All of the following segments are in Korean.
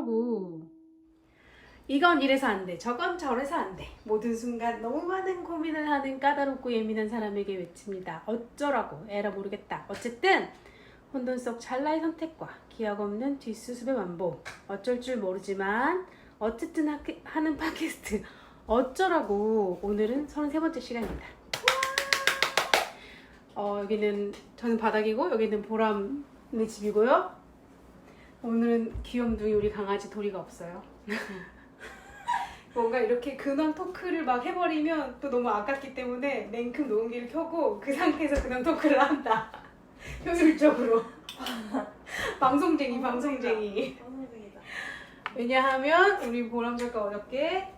어쩌라고. 이건 이래서 안 돼. 저건 저래서 안 돼. 모든 순간 너무 많은 고민을 하는 까다롭고 예민한 사람에게 외칩니다. 어쩌라고. 에라 모르겠다. 어쨌든 혼돈 속 찰나의 선택과 기억 없는 뒷수습의 완복. 어쩔 줄 모르지만 어쨌든 하는 팟캐스트 어쩌라고. 오늘은 33번째 시간입니다. 여기는 저는 바닥이고 여기는 보람의 집이고요. 오늘은 귀염둥이 우리 강아지 도리가 없어요. 뭔가 이렇게 근황 토크를 막 해버리면 또 너무 아깝기 때문에 냉큼 녹음기를 켜고 그 상태에서 근황 토크를 한다. 효율적으로. 방송쟁이. 왜냐하면 우리 보람 작가 어저께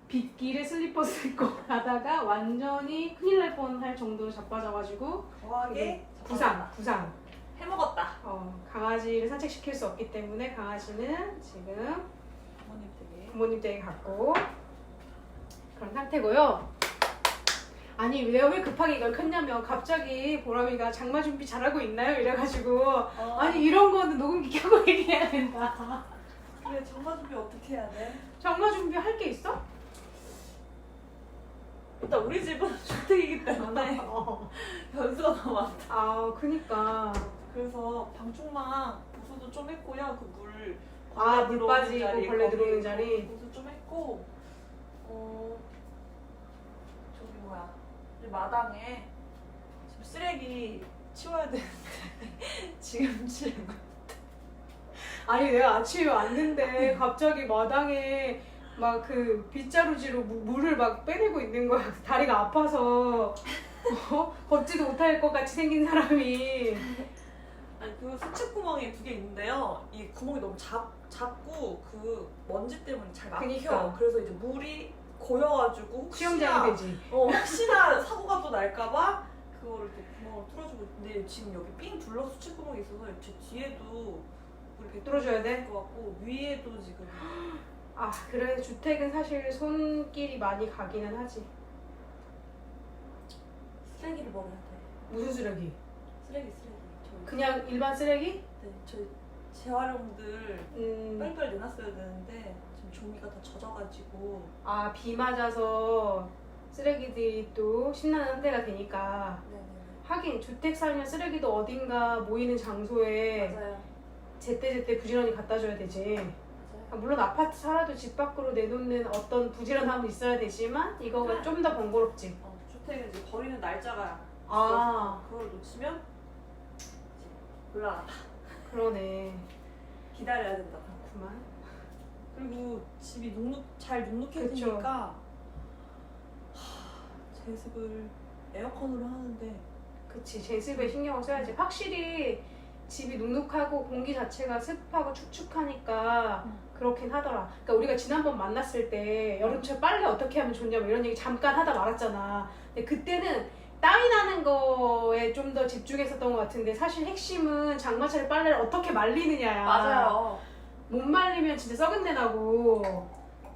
빗길에 슬리퍼를 입고 가다가 완전히 큰일 날 뻔할 정도로 자빠져가지고 거하게 부상. 해먹었다. 강아지를 산책시킬 수 없기 때문에 강아지는 지금 부모님 댁에 부모님 댁에 갔고 그런 상태고요. 아니 내가 왜 급하게 이걸 켰냐면 갑자기 보람이가 장마 준비 잘하고 있나요? 이래가지고 아니 이런 거는 녹음기 켜고 얘기해야 된다. 그래, 장마 준비 어떻게 해야 돼? 장마 준비 할 게 있어? 일단 우리 집은 주택이기 때문에 변수가 너무 많다. 아 그니까 그래서 방충망 보수도 좀 했고요. 그 물 물 빠지고 벌레 들어오는 자리. 보수 좀 했고 저기 뭐야 이 마당에 지금 쓰레기 치워야 되는데 지금 치는 거. 아니 내가 아침에 왔는데 갑자기 마당에 막 그 빗자루지로 물을 막 빼내고 있는 거야. 다리가 아파서 걷지도 못할 것 같이 생긴 사람이. 아니 그 수축구멍이 2개 있는데요. 이 구멍이 너무 작고 그 먼지 때문에 잘 막혀. 그니까. 그래서 이제 물이 고여가지고 수영장이 되지. 혹시나 사고가 또 날까봐 그거를 또 구멍을 뚫어주고 있는데 지금 여기 삥 둘러 수축구멍이 있어서 제 뒤에도 물이 뚫어줘야 돼? 것 같고 위에도 지금. 아 그래 주택은 사실 손길이 많이 가기는 하지. 쓰레기를 버려야 돼. 무슨 쓰레기? 쓰레기. 저희 그냥 일반 쓰레기? 네, 저희 재활용들 빨리빨리 내놨어야 되는데 지금 종이가 다 젖어가지고. 아 비 맞아서 쓰레기들이 또 신나는 상태가 되니까. 네네네. 하긴 주택 살면 쓰레기도 어딘가 모이는 장소에 맞아요. 제때제때 부지런히 갖다 줘야 되지. 물론 아파트 살아도 집 밖으로 내놓는 어떤 부지런함은 있어야 되지만 이거가 좀 더 번거롭지. 주택은 이제 버리는 날짜가 아. 있어서 그걸 놓치면 이제 곤란하다. 그러네. 기다려야 된다. 그만. 그리고 집이 잘 눅눅해지니까 제습을 에어컨으로 하는데. 그치 제습에 신경을 써야지. 확실히 집이 눅눅하고 공기 자체가 습하고 축축하니까 그렇긴 하더라. 그러니까 우리가 지난번 만났을 때 여름철 빨래 어떻게 하면 좋냐 뭐 이런 얘기 잠깐 하다 말았잖아. 근데 그때는 땀이 나는 거에 좀 더 집중했었던 것 같은데 사실 핵심은 장마철에 빨래를 어떻게 말리느냐야. 맞아요. 못 말리면 진짜 썩은 내 나고.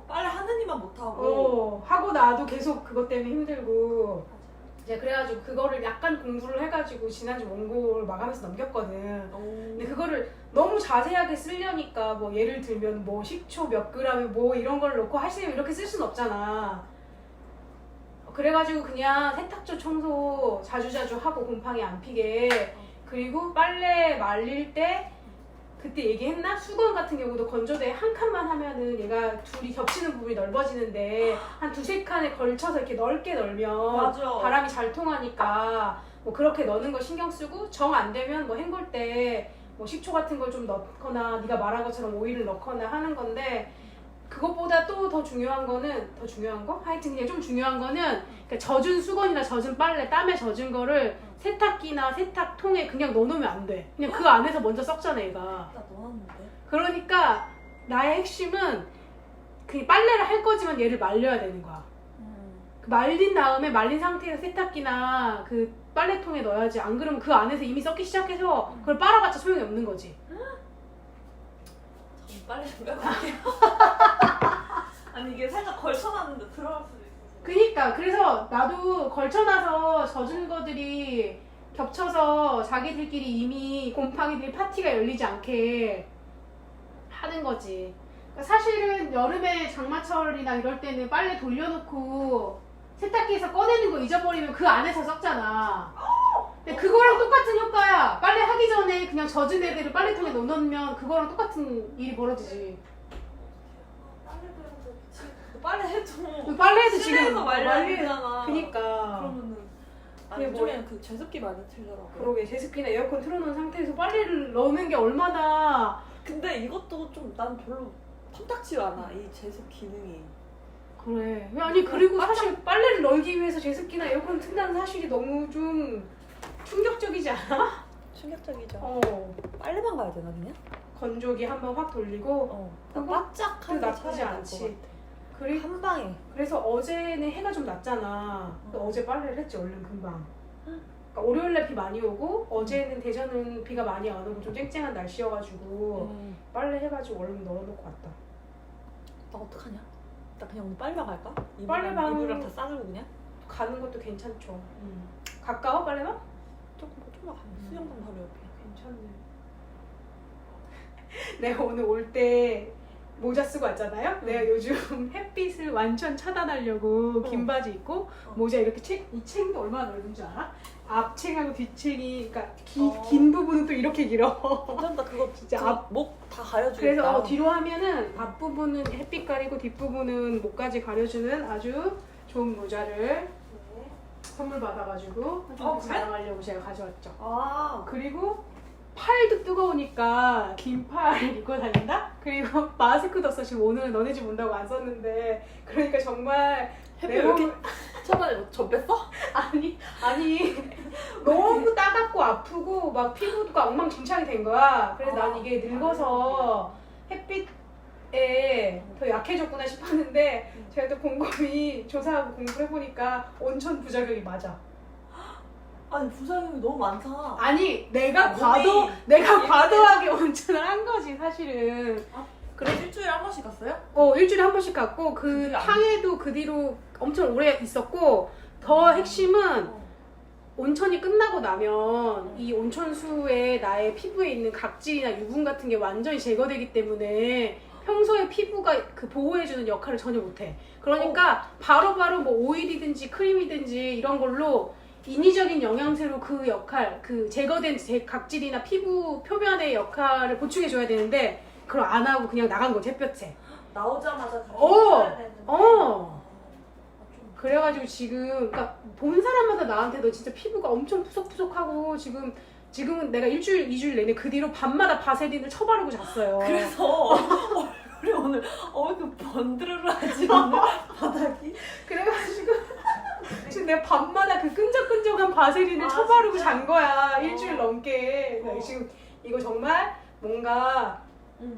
빨래 하느니만 못하고. 하고 나도 계속 그것 때문에 힘들고. 이제 그래가지고 그거를 약간 공부를 해가지고 지난주 원고를 마감해서 넘겼거든. 근데 그거를 너무 자세하게 쓰려니까 뭐 예를 들면 뭐 식초 몇 그램에 뭐 이런 걸 넣고 하시면 이렇게 쓸 수는 없잖아. 그래가지고 그냥 세탁조 청소 자주자주 하고 곰팡이 안 피게. 그리고 빨래 말릴 때 그때 얘기했나? 수건 같은 경우도 건조대 한 칸만 하면은 얘가 둘이 겹치는 부분이 넓어지는데 한 2-3칸에 걸쳐서 이렇게 넓게 널면 맞아. 바람이 잘 통하니까 뭐 그렇게 넣는 거 신경 쓰고 정 안 되면 뭐 헹굴 때 뭐 식초 같은 걸 좀 넣거나 네가 말한 것처럼 오일을 넣거나 하는 건데 그것보다 또 더 중요한 거는 하여튼 그냥 좀 중요한 거는 그러니까 젖은 수건이나 젖은 빨래 땀에 젖은 거를 세탁기나 세탁통에 그냥 넣어놓으면 안 돼. 그냥 그 안에서 먼저 썩잖아 얘가. 나 넣었는데. 그러니까 나의 핵심은 그냥 빨래를 할 거지만 얘를 말려야 되는 거야. 그 말린 다음에 말린 상태에서 세탁기나 그 빨래통에 넣어야지. 안 그러면 그 안에서 이미 썩기 시작해서 그걸 빨아봤자 소용이 없는 거지. 전 빨래 좀 빼볼게요. 아니 이게 살짝 걸쳐놨는데 들어갈 수도 있어서. 그니까 그래서 나도 걸쳐놔서 젖은 거들이 겹쳐서 자기들끼리 이미 곰팡이들이 파티가 열리지 않게 하는 거지. 그러니까 사실은 여름에 장마철이나 이럴 때는 빨래 돌려놓고 세탁기에서 꺼내는 거 잊어버리면 그 안에서 썩잖아. 근데 그거랑 똑같은 효과야. 빨래 하기 전에 그냥 젖은 애들을 빨래통에 넣어놓으면 그거랑 똑같은 일이 벌어지지. 빨래 해도 빨래해도 지금 실내에서 말려야 되잖아. 그니까. 그러면은 그게 요즘에는 그 제습기 많이 틀더라고요. 그러게 제습기나 에어컨 틀어놓은 상태에서 빨래를 넣는 게 얼마나. 근데 이것도 좀 난 별로 탐탁지가 않아. 이 제습 기능이. 그래. 아니 그리고 사실 빨래를 널기 위해서 제습기나 에어컨 튼다는 사실이 너무 좀 충격적이지 않아? 충격적이죠. 어. 빨래방 가야 되나 그냥? 건조기 한번 확 돌리고 그거 그거 바짝하게 나쁘지 않지. 그리고 한 방에. 그래서 어제는 해가 좀 났잖아. 그래서 어제 빨래를 했지 얼른 금방. 그러니까 월요일날 비 많이 오고 어제는 대전은 비가 많이 안 오고 좀 쨍쨍한 날씨여가지고 빨래 해가지고 얼른 널어놓고 왔다. 나 어떡하냐? 나 그냥 오늘 빨래방 갈까? 빨래방- 이불이랑 다 싸들고 그냥? 가는 것도 괜찮죠. 가까워 빨래방? 조금만 가면 수영장 바로 옆이야. 괜찮네. 내가 오늘 올 때 모자 쓰고 왔잖아요. 내가 요즘 햇빛을 완전 차단하려고 긴 바지 입고 모자 이렇게 이 챙도 얼마나 넓은 줄 알아? 앞챙하고 뒤챙이 그러니까 긴 부분은 또 이렇게 길어. 괜찮다. 그거 진짜 목 다 가려주겠다. 그래서 뒤로 하면은 앞부분은 햇빛 가리고 뒷부분은 목까지 가려주는 아주 좋은 모자를 선물 받아가지고 좀 그래? 자랑하려고 제가 가져왔죠. 아, 그리고 팔도 뜨거우니까 긴 팔 입고 다닌다? 그리고 마스크도 써. 지금 오늘은 너네 집 온다고 안 썼는데 그러니까 정말 햇빛 내 왜 이렇게 몸 저번에 저 뺐어? 아니 너무 따갑고 아프고 막 피부가 엉망진창이 된 거야. 그래서 난 이게 늙어서 햇빛에 더 약해졌구나 싶었는데 제가 또 곰곰이 조사하고 공부를 해보니까 온천 부작용이 맞아. 아니 부작용이 너무 많다. 아니 내가 몸이 과도하게 온천을 한 거지 사실은. 그래 일주일에 한 번씩 갔어요? 일주일에 한 번씩 갔고 그 그게 안- 탕에도 그 뒤로 엄청 오래 있었고 더 핵심은 온천이 끝나고 나면 이 온천수에 나의 피부에 있는 각질이나 유분 같은 게 완전히 제거되기 때문에 평소에 피부가 그 보호해주는 역할을 전혀 못해. 그러니까 바로바로 뭐 오일이든지 크림이든지 이런 걸로 인위적인 영양제로 그 역할, 그 제거된 각질이나 피부 표면의 역할을 보충해줘야 되는데 그걸 안 하고 그냥 나간 거지 햇볕에. 나오자마자 그래가지고 지금 그러니까 본 사람마다 나한테 너 진짜 피부가 엄청 푸석푸석하고 지금은 내가 일주일, 2주일 내내 그 뒤로 밤마다 바세린을 쳐바르고 잤어요. 그래서 얼굴이 오늘 왜 이렇게 번드르르하지 오늘 바닥이? 그래가지고 지금 내가 밤마다 그 끈적끈적한 바세린을 쳐바르고 진짜? 잔 거야. 일주일 넘게. 지금 이거 정말 뭔가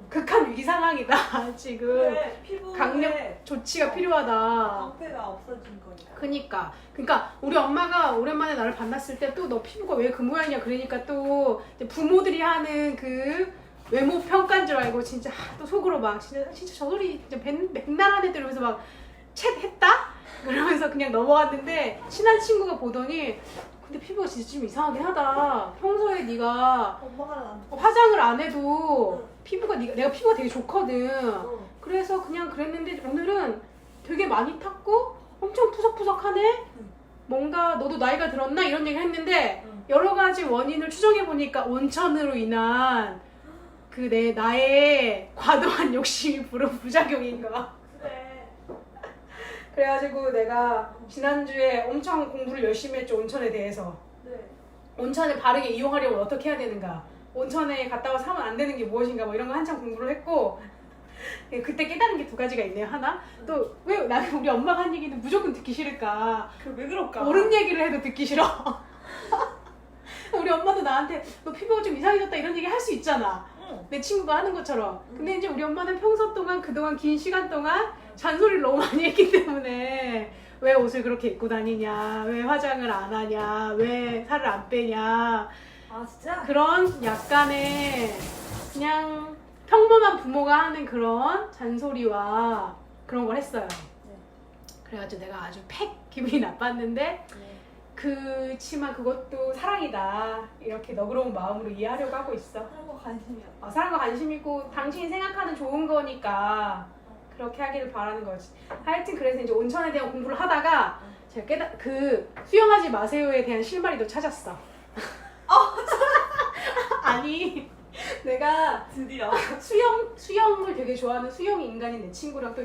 극한 위기 상황이다. 지금 그래, 피부에 강력 조치가 필요하다. 방패가 없어진 거니까. 그러니까 우리 엄마가 오랜만에 나를 만났을 때 또 너 피부가 왜 그 모양이냐 그러니까 또 이제 부모들이 하는 그 외모 평가인 줄 알고 진짜 또 속으로 막 진짜 저 소리 진짜 백날 애들 이러면서 막 챗 했다? 그러면서 그냥 넘어갔는데 친한 친구가 보더니 근데 피부가 진짜 좀 이상하긴 하다. 평소에 네가 엄마가 난 화장을 안 해도 피부가 내가 피부가 되게 좋거든. 그래서 그냥 그랬는데 오늘은 되게 많이 탔고 엄청 푸석푸석하네? 뭔가 너도 나이가 들었나? 이런 얘기를 했는데 여러 가지 원인을 추정해 보니까 온천으로 인한 그 나의 과도한 욕심이 부른 부작용인 거야. 그래. 그래가지고 내가 지난주에 엄청 공부를 열심히 했죠. 온천에 대해서. 네. 온천을 바르게 이용하려면 어떻게 해야 되는가, 온천에 갔다 와서 하면 안 되는 게 무엇인가 뭐 이런 거 한참 공부를 했고 그때 깨달은 게 두 가지가 있네요. 하나 또 왜 나는 우리 엄마가 한 얘기는 무조건 듣기 싫을까, 왜 그럴까? 옳은 얘기를 해도 듣기 싫어. 우리 엄마도 나한테 너 피부가 좀 이상해졌다 이런 얘기 할 수 있잖아. 내 친구가 하는 것처럼. 근데 이제 우리 엄마는 평소 동안 그동안 긴 시간 동안 잔소리를 너무 많이 했기 때문에 왜 옷을 그렇게 입고 다니냐, 왜 화장을 안 하냐, 왜 살을 안 빼냐, 아 진짜? 그런 약간의 그냥 평범한 부모가 하는 그런 잔소리와 그런 걸 했어요. 네. 그래가지고 내가 아주 팩 기분이 나빴는데 네. 그치만 그것도 사랑이다. 이렇게 너그러운 마음으로 이해하려고 하고 있어. 사람과 관심이었다. 사랑과 관심 있고 당신이 생각하는 좋은 거니까 그렇게 하기를 바라는 거지. 하여튼 그래서 이제 온천에 대한 공부를 하다가 제가 수영하지 마세요에 대한 실마리도 찾았어. 아니 내가 드디어. 수영을 되게 좋아하는 수영 인간인 내 친구랑 또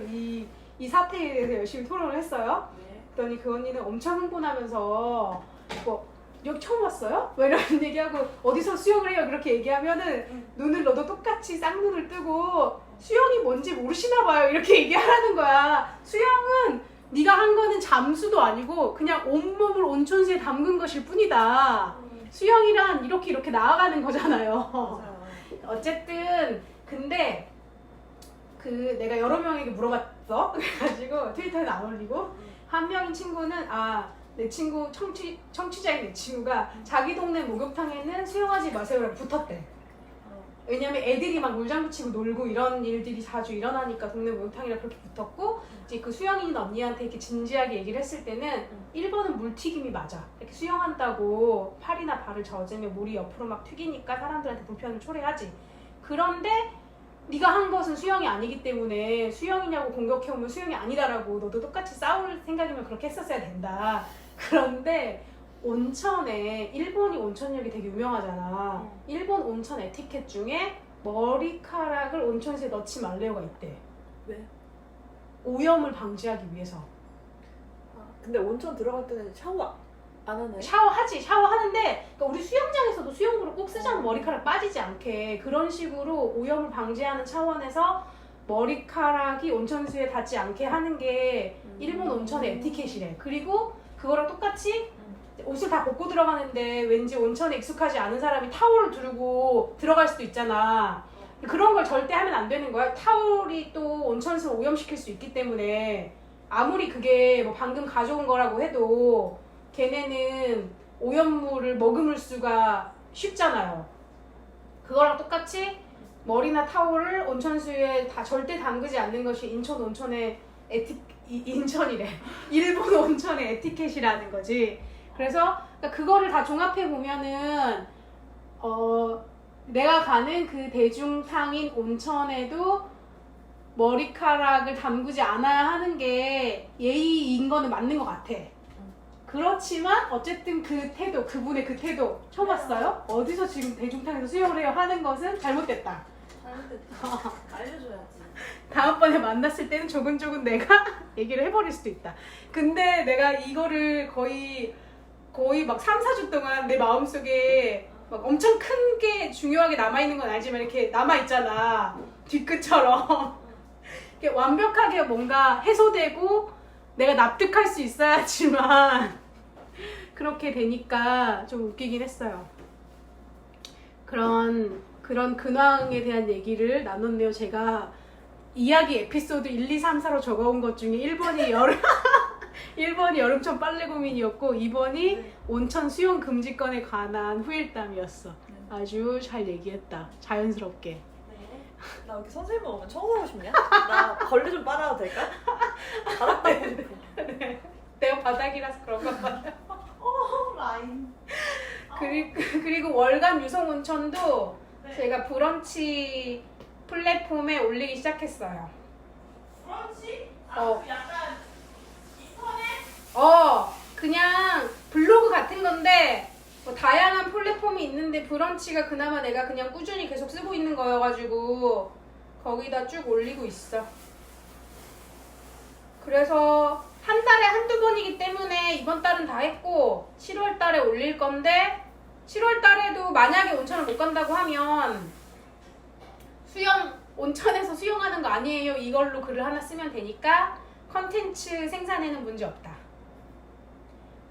이 사태에 대해서 열심히 토론을 했어요. 네. 그랬더니 그 언니는 엄청 흥분하면서 뭐 여기 처음 왔어요? 뭐 이런 얘기하고 어디서 수영을 해요? 그렇게 얘기하면은 눈을 너도 똑같이 쌍눈을 뜨고 수영이 뭔지 모르시나 봐요. 이렇게 얘기하라는 거야. 수영은 네가 한 거는 잠수도 아니고 그냥 온몸을 온천수에 담근 것일 뿐이다. 수영이란 이렇게 나아가는 거잖아요. 맞아요. 어쨌든 근데 내가 여러 명에게 물어봤어. 그래가지고 트위터에 안 올리고 한 명인 친구는 내 친구 청취자인 내 친구가 자기 동네 목욕탕에는 수영하지 마세요라고 붙었대. 왜냐면 애들이 막 물장구 치고 놀고 이런 일들이 자주 일어나니까 동네 목욕탕이라 그렇게 붙었고 이제 그 수영인 언니한테 이렇게 진지하게 얘기를 했을 때는 1번은 물튀김이 맞아. 이렇게 수영한다고 팔이나 발을 젖으면 물이 옆으로 막 튀기니까 사람들한테 불편을 초래하지. 그런데 네가 한 것은 수영이 아니기 때문에 수영이냐고 공격해오면 수영이 아니다라고 너도 똑같이 싸울 생각이면 그렇게 했었어야 된다. 그런데 온천에 일본이 온천역이 되게 유명하잖아. 일본 온천 에티켓 중에 머리카락을 온천수에 넣지 말래요가 있대. 왜? 오염을 방지하기 위해서. 근데 온천 들어갈 때는 샤워 안 하나요? 샤워하는데 그러니까 우리 수영장에서도 수영복을 꼭 쓰잖아. 머리카락 빠지지 않게. 그런 식으로 오염을 방지하는 차원에서 머리카락이 온천수에 닿지 않게 하는 게 일본 온천의 에티켓이래. 그리고 그거랑 똑같이 옷을 다 벗고 들어가는데 왠지 온천에 익숙하지 않은 사람이 타올을 두르고 들어갈 수도 있잖아. 그런 걸 절대 하면 안 되는 거야. 타올이 또 온천수를 오염시킬 수 있기 때문에 아무리 그게 뭐 방금 가져온 거라고 해도 걔네는 오염물을 머금을 수가 쉽잖아요. 그거랑 똑같이 머리나 타올을 온천수에 다 절대 담그지 않는 것이 인천 온천의 인천이래. 일본 온천의 에티켓이라는 거지. 그래서 그러니까 그거를 다 종합해 보면은 내가 가는 그 대중탕인 온천에도 머리카락을 담그지 않아야 하는 게 예의인 거는 맞는 것 같아. 그렇지만 어쨌든 그분의 그 태도 처음 봤어요? 어디서 지금 대중탕에서 수영을 해요? 하는 것은 잘못됐다. 잘못됐다. 알려줘야지. 다음번에 만났을 때는 조근조근 내가 얘기를 해버릴 수도 있다. 근데 내가 이거를 거의 막 3, 4주 동안 내 마음속에 막 엄청 큰 게 중요하게 남아있는 건 알지만 이렇게 남아있잖아. 뒤끝처럼. 이렇게 완벽하게 뭔가 해소되고 내가 납득할 수 있어야지만 그렇게 되니까 좀 웃기긴 했어요. 그런 근황에 대한 얘기를 나눴네요. 제가 이야기 에피소드 1, 2, 3, 4로 적어온 것 중에 1번이 1번이 여름천 빨래 고민이었고 2번이 온천 수영 금지권에 관한 후일담이었어. 아주 잘 얘기했다. 자연스럽게. 네. 나 여기 선생님 오면 청소하고 싶냐? 나 걸레 좀 빨아도 될까? 바닥 닦고 싶어. 내가 바닥이라서 그런가 봐요. 라인. 그리고 월간 유성온천도 네. 제가 브런치 플랫폼에 올리기 시작했어요. 브런치? 약간 그냥 블로그 같은 건데 뭐 다양한 플랫폼이 있는데 브런치가 그나마 내가 그냥 꾸준히 계속 쓰고 있는 거여가지고 거기다 쭉 올리고 있어. 그래서 한 달에 한두 번이기 때문에 이번 달은 다 했고 7월 달에 올릴 건데 7월 달에도 만약에 온천을 못 간다고 하면 온천에서 수영하는 거 아니에요. 이걸로 글을 하나 쓰면 되니까 컨텐츠 생산에는 문제 없다.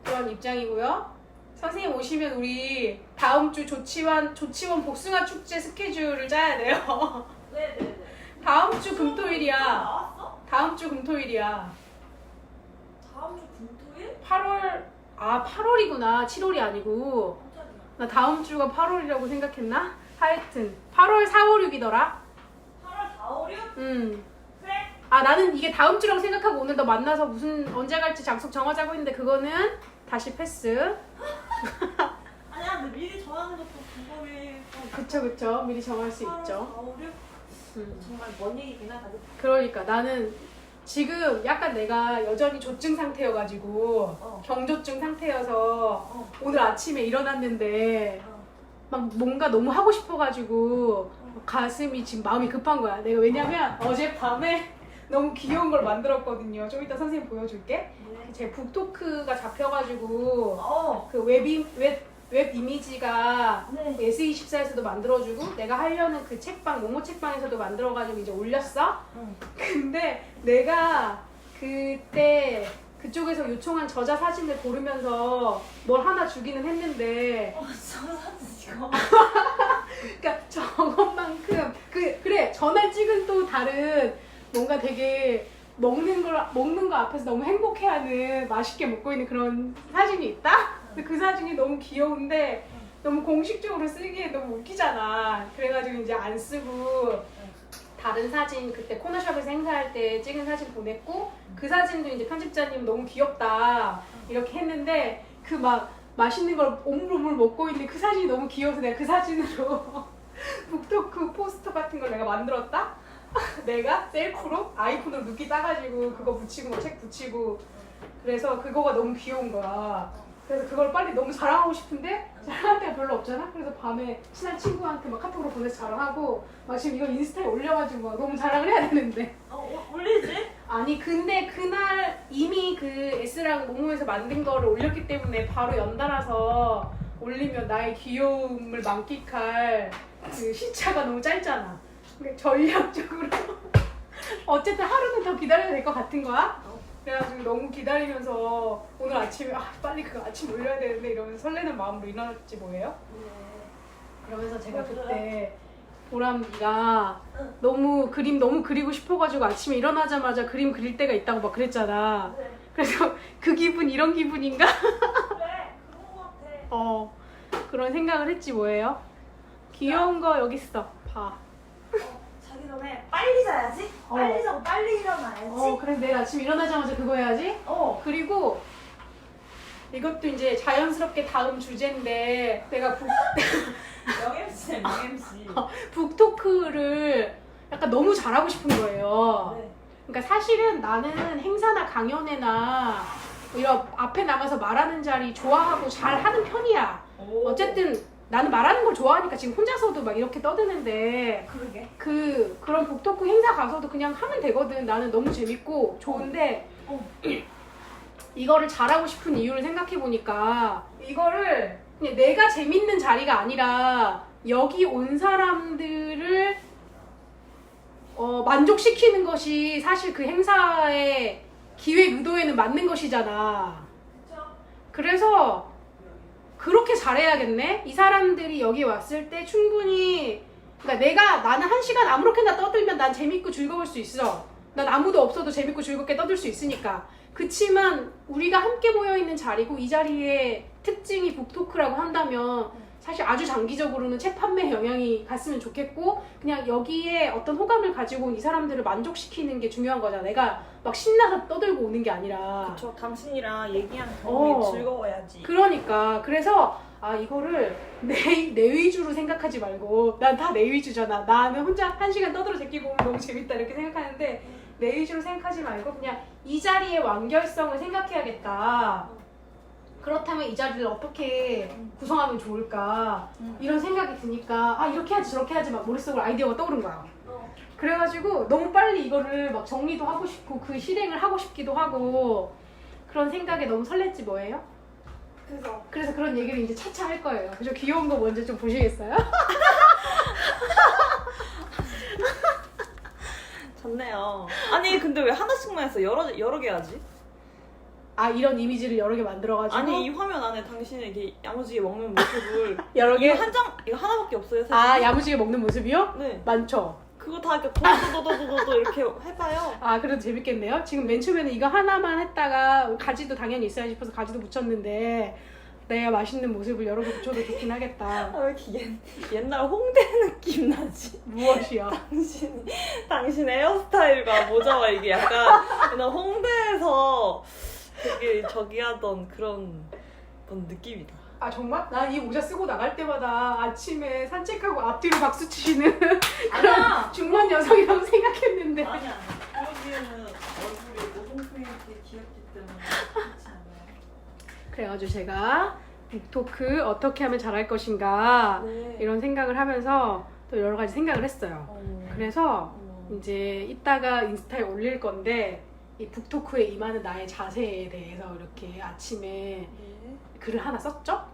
그런 입장이고요. 선생님 오시면 우리 다음 주 조치원 복숭아 축제 스케줄을 짜야 돼요. 네네네. 다음 주 금토일이야. 나왔어? 다음 주 금토일이야. 다음 주 금토일? 8월이구나. 7월이 아니고. 깜짝이야. 나 다음 주가 8월이라고 생각했나? 하여튼 8월 4, 5, 6이더라. 8월 4, 5, 6? 응. 그래. 아 나는 이게 다음 주라고 생각하고 오늘 너 만나서 무슨 언제 갈지 장소 정하자고 했는데 그거는 다시 패스. 아니야, 근데 미리 정하는 것도 방법이 그쵸 미리 정할 수 8월, 있죠. 4월, 6 정말 먼 얘기긴 하다. 그러니까 나는 지금 약간 내가 여전히 조증 상태여가지고 경조증 상태여서 오늘 아침에 일어났는데 막 뭔가 너무 하고 싶어가지고 가슴이 지금 마음이 급한 거야. 내가 왜냐면 어젯밤에 너무 귀여운 걸 만들었거든요. 좀 이따 선생님 보여줄게. 네. 제 북토크가 잡혀가지고 어. 그 웹 이미지가 네. S24에서도 만들어주고 내가 하려는 그 책방 모모 책방에서도 만들어가지고 이제 올렸어. 근데 내가 그때 그쪽에서 요청한 저자 사진을 고르면서 뭘 하나 주기는 했는데 저 사진 이거. 그러니까 저것만큼 그래 전날 찍은 또 다른 뭔가 되게 먹는 거 앞에서 너무 행복해하는 맛있게 먹고 있는 그런 사진이 있다? 근데 그 사진이 너무 귀여운데 너무 공식적으로 쓰기에 너무 웃기잖아. 그래가지고 이제 안 쓰고 다른 사진 그때 코너샵에서 행사할 때 찍은 사진 보냈고 그 사진도 이제 편집자님 너무 귀엽다 이렇게 했는데 그 막 맛있는 걸 오물오물 먹고 있는 그 사진이 너무 귀여워서 내가 그 사진으로 북토크 포스터 같은 걸 내가 만들었다? 내가 셀프로 아이폰으로 눕기 따가지고 그거 붙이고 뭐 책 붙이고 그래서 그거가 너무 귀여운 거야. 그래서 그걸 빨리 너무 자랑하고 싶은데 자랑할 데가 별로 없잖아. 그래서 밤에 친한 친구한테 막 카톡으로 보내서 자랑하고 막 지금 이거 인스타에 올려가지고 막 너무 자랑을 해야 되는데 올리지? 아니 근데 그날 이미 그 S랑 모모에서 만든 거를 올렸기 때문에 바로 연달아서 올리면 나의 귀여움을 만끽할 그 시차가 너무 짧잖아. 그러니까 전략적으로 어쨌든 하루는 더 기다려야 될 것 같은 거야. 그래가지고 너무 기다리면서 오늘 아침에 빨리 그거 아침 올려야 되는데 이러면서 설레는 마음으로 일어났지 뭐예요? 그러면서 제가 그때 보람이가 너무 그림 너무 그리고 싶어가지고 아침에 일어나자마자 그림 그릴 때가 있다고 막 그랬잖아. 네. 그래서 그 기분 이런 기분인가? 그래, 그런 거 같아. 그런 생각을 했지 뭐예요? 귀여운 거 여기 있어. 봐. 자기 전에 빨리 자야지. 빨리 자고 빨리 일어나야지. 그래 내일 아침 일어나자마자 그거 해야지. 그리고 이것도 이제 자연스럽게 다음 주제인데 내가 명MC네, 명MC. 북토크를 약간 너무 잘하고 싶은 거예요. 네. 그러니까 사실은 나는 행사나 강연회나 이런 앞에 나가서 말하는 자리 좋아하고 잘 하는 편이야. 어쨌든 나는 말하는 걸 좋아하니까 지금 혼자서도 막 이렇게 떠드는데 그러게. 그런 북토크 행사 가서도 그냥 하면 되거든. 나는 너무 재밌고 좋은데 이거를 잘하고 싶은 이유를 생각해 보니까 이거를 그냥 내가 재밌는 자리가 아니라 여기 온 사람들을 만족시키는 것이 사실 그 행사의 기획 의도에는 맞는 것이잖아. 그래서 그렇게 잘해야겠네. 이 사람들이 여기 왔을 때 충분히 그러니까 나는 1시간 아무렇게나 떠들면 난 재밌고 즐거울 수 있어. 난 아무도 없어도 재밌고 즐겁게 떠들 수 있으니까. 그치만 우리가 함께 모여있는 자리고 이 자리의 특징이 북토크라고 한다면 사실 아주 장기적으로는 책 판매에 영향이 갔으면 좋겠고 그냥 여기에 어떤 호감을 가지고 온 이 사람들을 만족시키는 게 중요한 거잖아. 내가 막 신나서 떠들고 오는 게 아니라. 그쵸, 당신이랑 얘기하는 경험이 즐거워야지. 그러니까 그래서 이거를 내 위주로 생각하지 말고 난 다 내 위주잖아. 나는 혼자 1시간 떠들어 제끼고 오면 너무 재밌다 이렇게 생각하는데 내 위주로 생각하지 말고 그냥 이 자리의 완결성을 생각해야겠다. 그렇다면 이 자리를 어떻게 구성하면 좋을까 이런 생각이 드니까 이렇게 하지 저렇게 하지 막 머릿속으로 아이디어가 떠오른 거야. 그래가지고 너무 빨리 이거를 막 정리도 하고 싶고 그 실행을 하고 싶기도 하고 그런 생각에 너무 설렜지 뭐예요? 그래서 그런 얘기를 이제 차차 할 거예요. 그죠? 귀여운 거 먼저 좀 보시겠어요? 좋네요. 아니 근데 왜 하나씩만 했어? 여러 개 하지? 이런 이미지를 여러 개 만들어가지고 아니 이 화면 안에 당신의 이렇게 야무지게 먹는 모습을 여러 개? 이거 하나밖에 없어요 사실. 야무지게 먹는 모습이요? 네. 많죠? 그거 다 이렇게 도도도도도도 이렇게 해봐요. 그래도 재밌겠네요. 지금 맨 처음에는 이거 하나만 했다가 가지도 당연히 있어야 싶어서 가지도 붙였는데 내 맛있는 모습을 여러분 붙여도 좋긴 하겠다. 아, 왜 이렇게 옛날 홍대 느낌 나지? 무엇이야? 당신 헤어스타일과 모자와 이게 약간 옛날 홍대에서 되게 저기 하던 그런 느낌이다. 아 정말? 난 이 모자 쓰고 나갈 때마다 아침에 산책하고 앞뒤로 박수 치시는 아니야. 중년 여성이라고 생각했는데. 아니야. 그러기에는 얼굴이 모공 페인트 귀엽기 때문에 그렇지 않아요. 그래가지고 제가 북토크 어떻게 하면 잘할 것인가 네. 이런 생각을 하면서 또 여러 가지 생각을 했어요. 그래서 이제 이따가 인스타에 올릴 건데 이 북토크에 임하는 나의 자세에 대해서 이렇게 아침에 글을 하나 썼죠?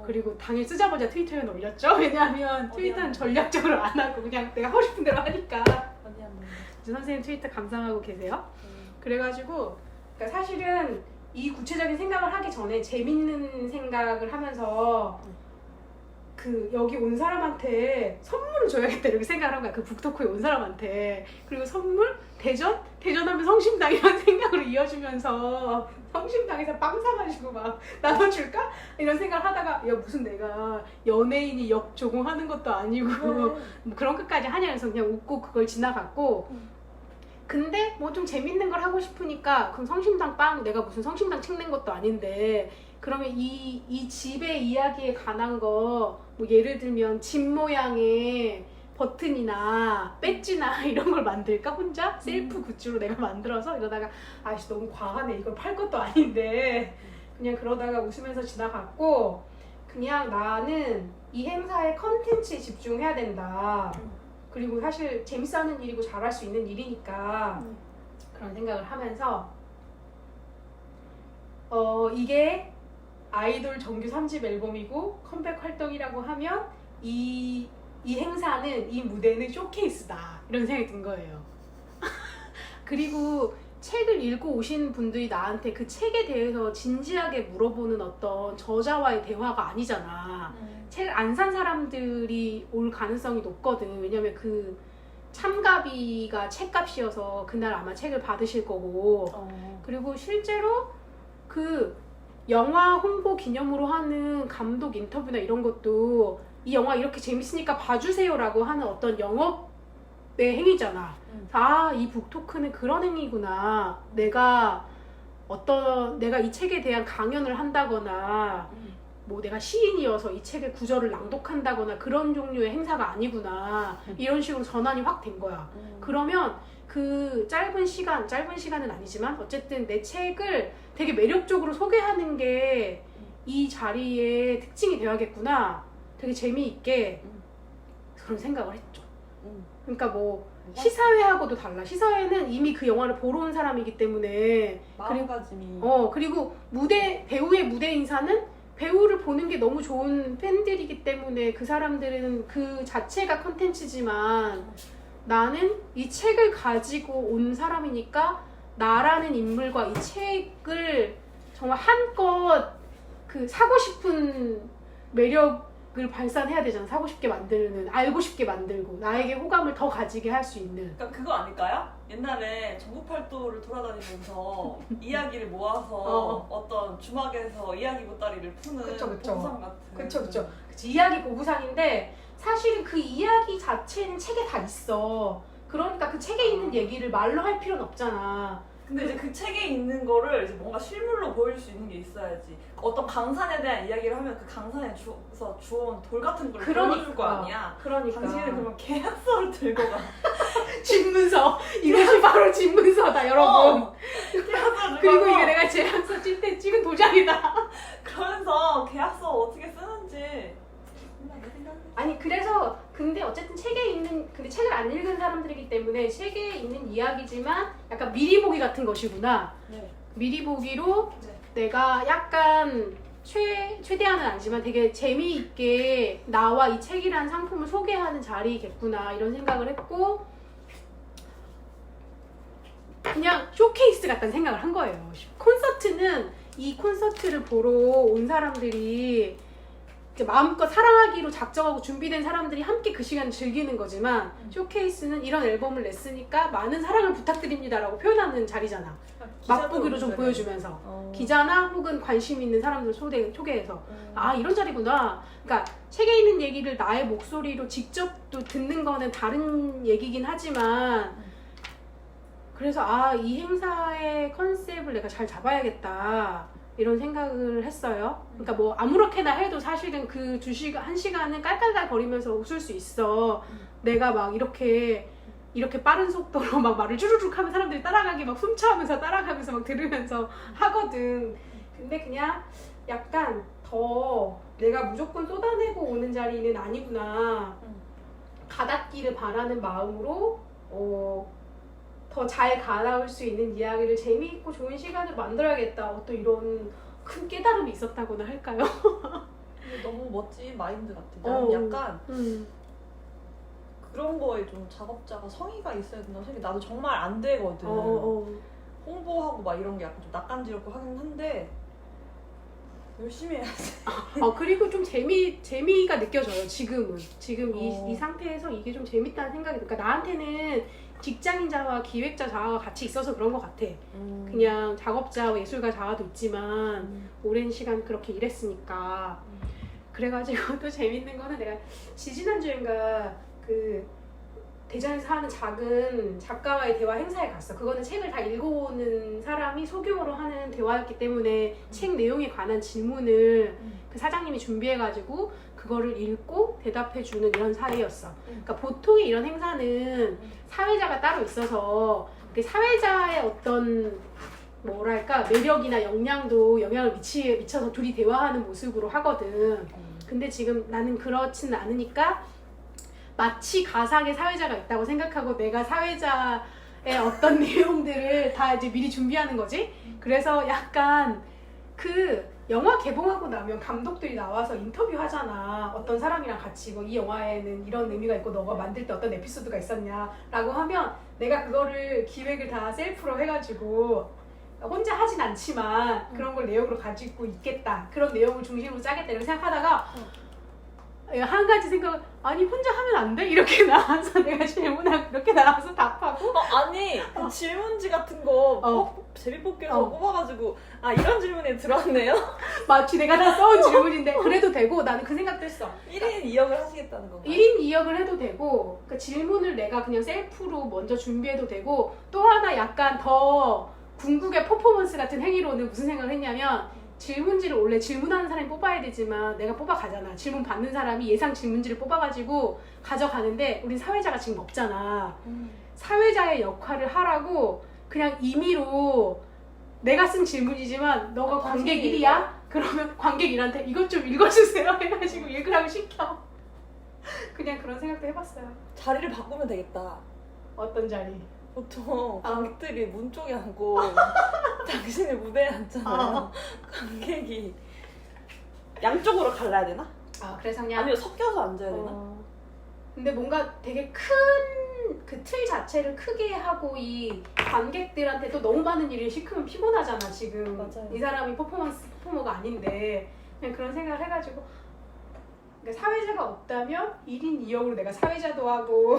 그리고 당일 쓰자마자 트위터에 올렸죠? 왜냐하면 트위터는 전략적으로 안 하고 그냥 내가 하고 싶은 대로 하니까. 어디 한번. 이제 선생님 트위터 감상하고 계세요? 그래가지고 그러니까 사실은 이 구체적인 생각을 하기 전에 재밌는 생각을 하면서 그 여기 온 사람한테 선물을 줘야겠다 이렇게 생각을 한 거야. 그 북토크에 온 사람한테. 그리고 선물? 대전하면 성심당 이런 생각으로 이어지면서 성심당에서 빵 사가지고 막 나눠줄까? 이런 생각을 하다가 야 무슨 내가 연예인이 역조공하는 것도 아니고 뭐 그런 것까지 하냐 해서 그냥 웃고 그걸 지나갔고 근데 뭐 좀 재밌는 걸 하고 싶으니까 그럼 성심당 빵 내가 무슨 성심당 책 낸 것도 아닌데 그러면 이 집의 이야기에 관한 거 뭐 예를 들면 집 모양의 버튼이나 배지나 이런 걸 만들까 혼자 셀프 굿즈로 내가 만들어서 이러다가 아씨 너무 과하네 이걸 팔 것도 아닌데 그냥 그러다가 웃으면서 지나갔고 그냥 나는 이 행사의 컨텐츠에 집중해야 된다. 그리고 사실 재밌어하는 일이고 잘할 수 있는 일이니까 그런 생각을 하면서 이게 아이돌 정규 3집 앨범이고 컴백 활동이라고 하면 이 행사는 이 무대는 쇼케이스다 이런 생각이 든 거예요. 그리고 책을 읽고 오신 분들이 나한테 그 책에 대해서 진지하게 물어보는 어떤 저자와의 대화가 아니잖아. 책을 안 산 사람들이 올 가능성이 높거든. 왜냐면 그 참가비가 책값이어서 그날 아마 책을 받으실 거고 그리고 실제로 그 영화 홍보 기념으로 하는 감독 인터뷰나 이런 것도 이 영화 이렇게 재밌으니까 봐주세요라고 하는 어떤 영업의 행위잖아. 이 북토크는 그런 행위구나. 내가 이 책에 대한 강연을 한다거나 뭐 내가 시인이어서 이 책의 구절을 낭독한다거나 그런 종류의 행사가 아니구나. 이런 식으로 전환이 확 된 거야. 그러면 그 짧은 시간은 아니지만 어쨌든 내 책을 되게 매력적으로 소개하는 게 이 자리의 특징이 되어야겠구나. 되게 재미있게 그런 생각을 했죠. 그러니까 뭐 시사회하고도 달라. 시사회는 이미 그 영화를 보러 온 사람이기 때문에 마음가짐이 그리고 배우의 무대 인사는 배우를 보는 게 너무 좋은 팬들이기 때문에 그 사람들은 그 자체가 컨텐츠지만 나는 이 책을 가지고 온 사람이니까 나라는 인물과 이 책을 정말 한껏 그 사고 싶은 매력을 발산해야 되잖아. 사고 싶게 만드는, 알고 싶게 만들고 나에게 호감을 더 가지게 할 수 있는. 그러니까 그거 아닐까요? 옛날에 전국팔도를 돌아다니면서 이야기를 모아서 어떤 주막에서 이야기 보따리를 푸는 보부상 같은. 그쵸. 이야기 보부상인데 사실은 그 이야기 자체는 책에 다 있어. 그러니까 그 책에 있는 얘기를 말로 할 필요는 없잖아. 근데 이제 그 책에 있는 거를 이제 뭔가 실물로 보여줄 수 있는 게 있어야지. 어떤 강산에 대한 이야기를 하면 그 강산에 주워온 돌 같은 걸 보여줄 거 아니야. 그러니까. 당신은 그러면 계약서를 들고 가. 집문서. 이것이 바로 집문서다, 여러분. 계약서를 그리고 들고 이게 내가 제약서 찔 때 찍은 도장이다. 그러면서 계약서 어떻게 쓰는지. 아니 그래서 근데 어쨌든 근데 책을 안 읽은 사람들이기 때문에 책에 있는 이야기지만 약간 미리 보기 같은 것이구나. 네. 미리 보기로 내가 약간 최대한은 아니지만 되게 재미있게 나와 이 책이라는 상품을 소개하는 자리겠구나 이런 생각을 했고 그냥 쇼케이스 같다는 생각을 한 거예요. 콘서트는 이 콘서트를 보러 온 사람들이 이제 마음껏 사랑하기로 작정하고 준비된 사람들이 함께 그 시간을 즐기는 거지만 쇼케이스는 이런 앨범을 냈으니까 많은 사랑을 부탁드립니다라고 표현하는 자리잖아. 맛보기로 좀 보여주면서 기자나 혹은 관심 있는 사람들 초대해서 아 이런 자리구나. 그러니까 책에 있는 얘기를 나의 목소리로 직접 또 듣는 거는 다른 얘기긴 하지만 그래서 아 이 행사의 컨셉을 내가 잘 잡아야겠다 이런 생각을 했어요. 그러니까 뭐 아무렇게나 해도 사실은 그 1시간은 깔깔깔 거리면서 웃을 수 있어. 내가 막 이렇게 빠른 속도로 막 말을 쭈르륵 하면 사람들이 따라가기 막 숨차면서 따라가면서 막 들으면서 하거든. 근데 그냥 약간 더 내가 무조건 쏟아내고 오는 자리는 아니구나. 가닿기를 바라는 마음으로 더 잘 가닿을 수 있는 이야기를 재미있고 좋은 시간을 만들어야겠다. 어떤 이런 큰 깨달음이 있었다고나 할까요? 근데 너무 멋진 마인드 같아. 나는 약간 그런 거에 좀 작업자가 성의가 있어야 된다고 생각해. 나도 정말 안 되거든. 홍보하고 막 이런 게 약간 좀 낯간지럽고 하긴 한데 열심히 해야지. 그리고 좀 재미가 느껴져요. 지금 이 상태에서 이게 좀 재밌다는 생각이. 그러니까 나한테는 직장인자와 기획자 자아가 같이 있어서 그런 것 같아. 그냥 작업자, 예술가 자아도 있지만 오랜 시간 그렇게 일했으니까. 그래가지고 또 재밌는 거는 내가 지지난주인가 그 대전에서 하는 작은 작가와의 대화 행사에 갔어. 그거는 책을 다 읽어오는 사람이 소규모로 하는 대화였기 때문에 책 내용에 관한 질문을 그 사장님이 준비해가지고 그거를 읽고 대답해주는 이런 사례였어. 그러니까 보통의 이런 행사는 사회자가 따로 있어서 그 사회자의 어떤 뭐랄까 매력이나 역량도 영향을 미쳐서 둘이 대화하는 모습으로 하거든. 근데 지금 나는 그렇지는 않으니까 마치 가상의 사회자가 있다고 생각하고 내가 사회자의 어떤 내용들을 다 이제 미리 준비하는 거지. 그래서 약간 그 영화 개봉하고 나면 감독들이 나와서 인터뷰 하잖아. 어떤 사람이랑 같이 이 영화에는 이런 의미가 있고 너가 만들 때 어떤 에피소드가 있었냐라고 하면 내가 그거를 기획을 다 셀프로 해가지고 혼자 하진 않지만 그런 걸 내용으로 가지고 있겠다. 그런 내용을 중심으로 짜겠다 이렇게 생각하다가 한 가지 생각은 아니 혼자 하면 안 돼? 이렇게 나와서 내가 질문하고 이렇게 나와서 답하고 아니 그 질문지 같은 거 제비뽑기에서 뽑아가지고 아 이런 질문이 들어왔네요? 마치 내가 다 써온 질문인데 그래도 되고 나는 그 생각도 했어. 1인 2역을 하시겠다는 건가요? 1인 2역을 해도 되고 그러니까 질문을 내가 그냥 셀프로 먼저 준비해도 되고 또 하나 약간 더 궁극의 퍼포먼스 같은 행위로는 무슨 생각을 했냐면 질문지를 원래 질문하는 사람이 뽑아야 되지만 내가 뽑아가잖아. 질문 받는 사람이 예상 질문지를 뽑아가지고 가져가는데 우린 사회자가 지금 없잖아. 사회자의 역할을 하라고 그냥 임의로 내가 쓴 질문이지만 너가 관객 1이야? 그러면 관객 1한테 이것 좀 읽어주세요 해가지고 읽으라고 시켜. 그냥 그런 생각도 해봤어요. 자리를 바꾸면 되겠다. 어떤 자리? 보통 관객들이 문 쪽에 앉고 당신이 무대에 앉잖아요. 관객이 양쪽으로 갈라야 되나? 그래서 그냥 아니면 섞여서 앉아야 되나? 근데 뭔가 되게 큰 그 틀 자체를 크게 하고 이 관객들한테 또 너무 많은 일을 시키면 피곤하잖아 지금. 맞아요. 이 사람이 퍼포머가 아닌데 그냥 그런 생각을 해가지고 그러니까 사회자가 없다면 1인 2역으로 내가 사회자도 하고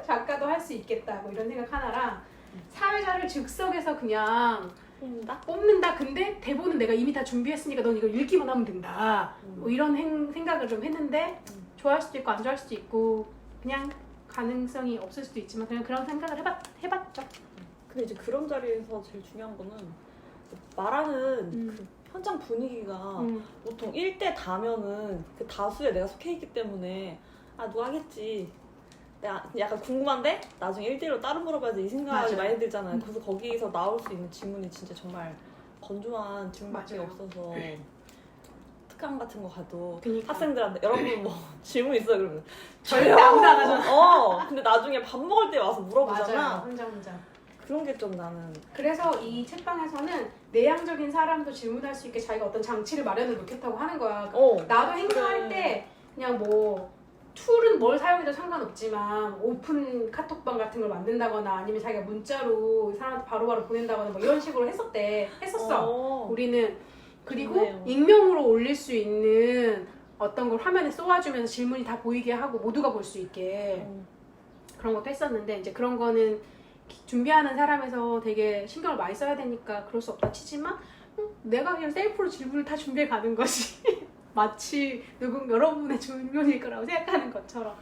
작가도 할 수 있겠다 뭐 이런 생각 하나랑 사회자를 즉석에서 그냥 뽑는다. 근데 대본은 내가 이미 다 준비했으니까 넌 이걸 읽기만 하면 된다. 뭐 이런 생각을 좀 했는데 좋아할 수도 있고 안 좋아할 수도 있고 그냥 가능성이 없을 수도 있지만 그냥 그런 생각을 해봤죠. 근데 이제 그런 자리에서 제일 중요한 거는 말하는 그 현장 분위기가 보통 1대 다면은 그 다수에 내가 속해 있기 때문에 누가 하겠지. 내가 약간 궁금한데 나중에 1대1로 따로 물어봐야지 이 생각이 많이 들잖아요. 그래서 거기서 나올 수 있는 질문이 진짜 정말 건조한 질문밖에 없어서 특강 같은 거 가도 그러니까. 학생들한테 여러분 뭐 질문 있어요? 그러면 절대 아무도 안 하잖아. 근데 나중에 밥 먹을 때 와서 물어보잖아. 맞아요. 혼자. 그런 게 좀 나는 그래서 이 책방에서는 내향적인 사람도 질문할 수 있게 자기가 어떤 장치를 마련해 놓겠다고 하는 거야. 나도 행사할 때 그냥 뭐 툴은 뭘 사용해도 상관없지만 오픈 카톡방 같은 걸 만든다거나 아니면 자기가 문자로 사람한테 바로바로 보낸다거나 뭐 이런 식으로 했었어. 우리는. 그리고 좋네요. 익명으로 올릴 수 있는 어떤 걸 화면에 쏘아주면서 질문이 다 보이게 하고 모두가 볼 수 있게 그런 것도 했었는데 이제 그런 거는 준비하는 사람에서 되게 신경을 많이 써야 되니까 그럴 수 없다 치지만 내가 그냥 셀프로 질문을 다 준비해 가는 것이 마치 여러분의 질문일 거라고 생각하는 것처럼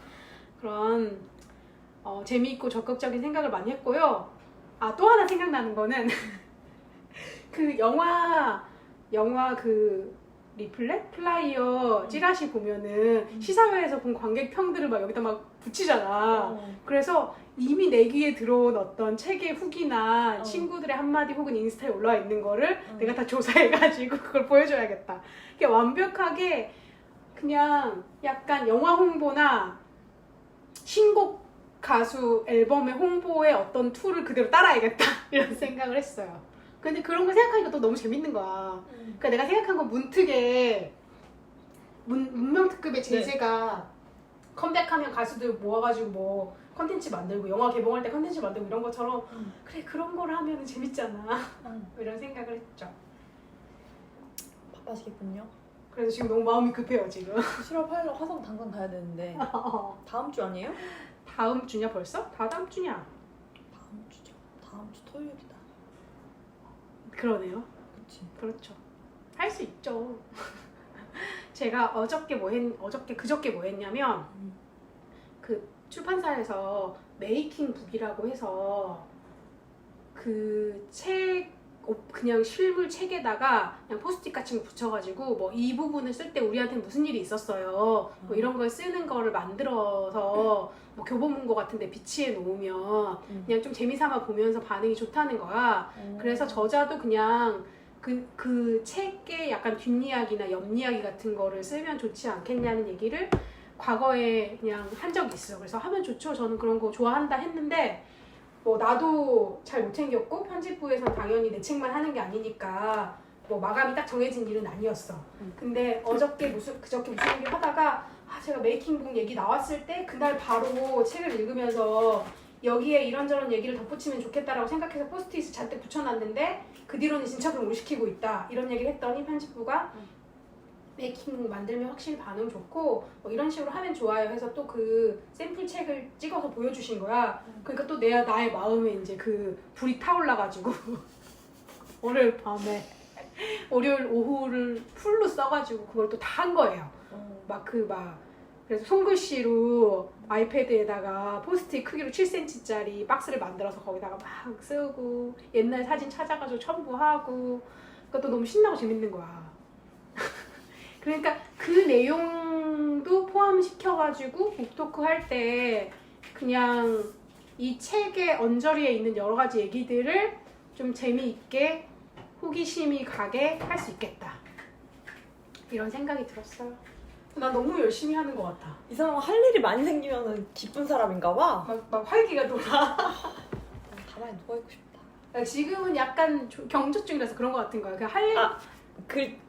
그런 재미있고 적극적인 생각을 많이 했고요. 아, 또 하나 생각나는 거는 그 영화 그 리플렛? 플라이어 찌라시 보면은 시사회에서 본 관객평들을 막 여기다 막 붙이잖아. 그래서 이미 내 귀에 들어온 어떤 책의 후기나 친구들의 한마디 혹은 인스타에 올라와 있는 거를 내가 다 조사해가지고 그걸 보여줘야겠다. 이게 완벽하게 그냥 약간 영화 홍보나 신곡 가수 앨범의 홍보의 어떤 툴을 그대로 따라야겠다 이런 생각을 했어요. 근데 그런 거 생각하니까 또 너무 재밌는 거야. 그러니까 내가 생각한 건 문특의 문명특급의 제재가 컴백하면 가수들 모아가지고 뭐 컨텐츠 만들고 영화 개봉할 때 컨텐츠 만들고 이런 것처럼 그래 그런 걸 하면 재밌잖아. 이런 생각을 했죠. 바빠지겠군요. 그래서 지금 너무 마음이 급해요 지금. 7월 8일 화성 당장 가야 되는데 다음 주 아니에요? 다음 주냐 벌써? 다음 주냐? 다음 주죠. 다음 주 토요일이다. 그러네요. 그치. 그렇죠. 할 수 있죠. 제가 그저께 뭐 했냐면 그 출판사에서 메이킹 북이라고 해서 그 책 그냥 실물 책에다가 그냥 포스트잇 같은 거 붙여가지고 뭐 이 부분을 쓸 때 우리한테 무슨 일이 있었어요 뭐 이런 걸 쓰는 거를 만들어서 뭐 교보문고 같은데 비치해 놓으면 그냥 좀 재미삼아 보면서 반응이 좋다는 거야. 그래서 저자도 그냥 그 책의 약간 뒷이야기나 옆이야기 같은 거를 쓰면 좋지 않겠냐는 얘기를 과거에 그냥 한 적이 있어. 그래서 하면 좋죠. 저는 그런 거 좋아한다 했는데 뭐 나도 잘 못 챙겼고 편집부에서는 당연히 내 책만 하는 게 아니니까 뭐 마감이 딱 정해진 일은 아니었어. 근데 그저께 무슨 얘기 하다가 제가 메이킹북 얘기 나왔을 때 그날 바로 책을 읽으면서 여기에 이런저런 얘기를 덧붙이면 좋겠다라고 생각해서 포스트잇을 잔뜩 붙여놨는데 그 뒤로는 진척을 못 시키고 있다 이런 얘기를 했더니 편집부가 메이킹북 만들면 확실히 반응 좋고 뭐 이런 식으로 하면 좋아요 해서 또 그 샘플 책을 찍어서 보여주신 거야. 그러니까 또 나의 마음에 이제 그 불이 타올라가지고 월요일 밤에 월요일 오후를 풀로 써가지고 그걸 또 다 한 거예요. 그래서 손글씨로 아이패드에다가 포스트잇 크기로 7cm짜리 박스를 만들어서 거기다가 막 쓰고 옛날 사진 찾아가지고 첨부하고 그러니까 또 너무 신나고 재밌는 거야. 그러니까 그 내용도 포함시켜가지고 북토크 할 때 그냥 이 책의 언저리에 있는 여러 가지 얘기들을 좀 재미있게 호기심이 가게 할 수 있겠다. 이런 생각이 들었어요. 나 너무 열심히 하는 것 같아. 이 사람은 할 일이 많이 생기면 기쁜 사람인가 봐. 막 활기가 돌아. 가만히 누워있고 싶다. 지금은 약간 경적 중이라서 그런 것 같은 거야. 그냥 할 일.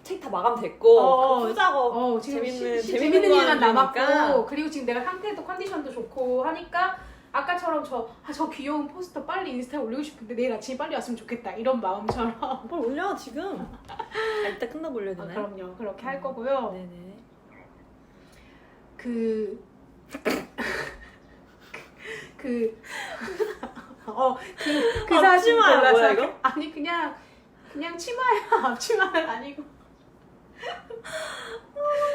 책 다 마감됐고 후작업 재밌는 재밌는 일만 남았고 그리고 지금 내가 상태도 컨디션도 좋고 하니까 아까처럼 저 귀여운 포스터 빨리 인스타에 올리고 싶은데 내일 아침에 빨리 왔으면 좋겠다 이런 마음처럼 뭘 올려 지금. 이따 끝나고 올려야 되나요? 그럼요. 그렇게 할 거고요. 네네. 그 사진 앞치마야 뭐야 골라서 이거? 아니 그냥 치마야. 앞치마는 아니고